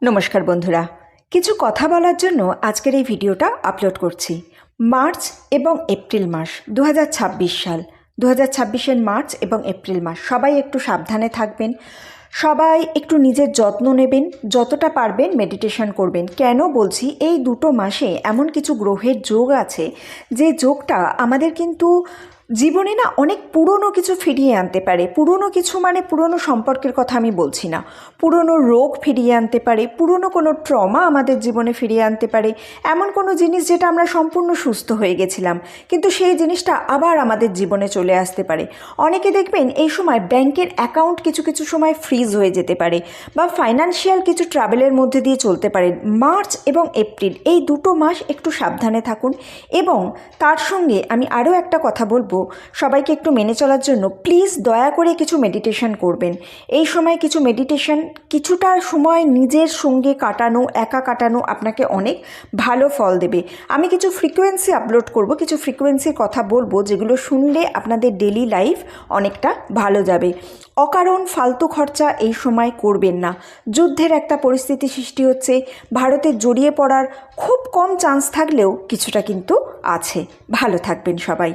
নমস্কার বন্ধুরা, কিছু কথা বলার জন্য আজকের এই ভিডিওটা আপলোড করছি। মার্চ এবং এপ্রিল মাস 2026 সাল 2026-এর মার্চ এবং এপ্রিল মাস সবাই একটু সাবধানে থাকবেন, সবাই একটু নিজের যত্ন নেবেন, যতটা পারবেন মেডিটেশন করবেন। কেন বলছি, এই দুটো মাসে এমন কিছু গ্রহের যোগ আছে যে যোগটা আমাদের কিন্তু জীবনে অনেক পুরনো কিছু ফিরিয়ে আনতে পারে। পুরনো কিছু মানে পুরনো সম্পর্কের কথা আমি বলছি না, পুরনো রোগ ফিরিয়ে আনতে পারে, পুরনো কোনো ট্রমা আমাদের জীবনে ফিরিয়ে আনতে পারে। এমন কোনো জিনিস যেটা আমরা সম্পূর্ণ সুস্থ হয়ে গেছিলাম কিন্তু সেই জিনিসটা আবার আমাদের জীবনে চলে আসতে পারে। অনেকে দেখবেন এই সময় ব্যাংকের অ্যাকাউন্ট কিছু কিছু সময় ফ্রিজ হয়ে যেতে পারে বা ফাইন্যান্সিয়াল কিছু ট্রাভেলের মধ্যে দিয়ে চলতে পারেন। মার্চ এবং এপ্রিল এই দুটো মাস একটু সাবধানে থাকুন। এবং তার সঙ্গে আমি আরও একটা কথা বলবো, সবাইকে একটু মেনে চলার জন্য প্লিজ দয়া করে কিছু মেডিটেশন করবেন। এই সময় কিছু মেডিটেশন, কিছুটা সময় নিজের সঙ্গে কাটানো, একা কাটানো আপনাকে অনেক ভালো ফল দেবে। আমি কিছু ফ্রিকোয়েন্সি আপলোড করব, কিছু ফ্রিকোয়েন্সির কথা বলবো যেগুলো শুনলে আপনাদের ডেলি লাইফ অনেকটা ভালো যাবে। অকারণ ফালতু খরচা এই সময় করবেন না। যুদ্ধের একটা পরিস্থিতি সৃষ্টি হচ্ছে, ভারতের জড়িয়ে পড়ার খুব কম চান্স থাকলেও কিছুটা কিন্তু আছে। ভালো থাকবেন সবাই।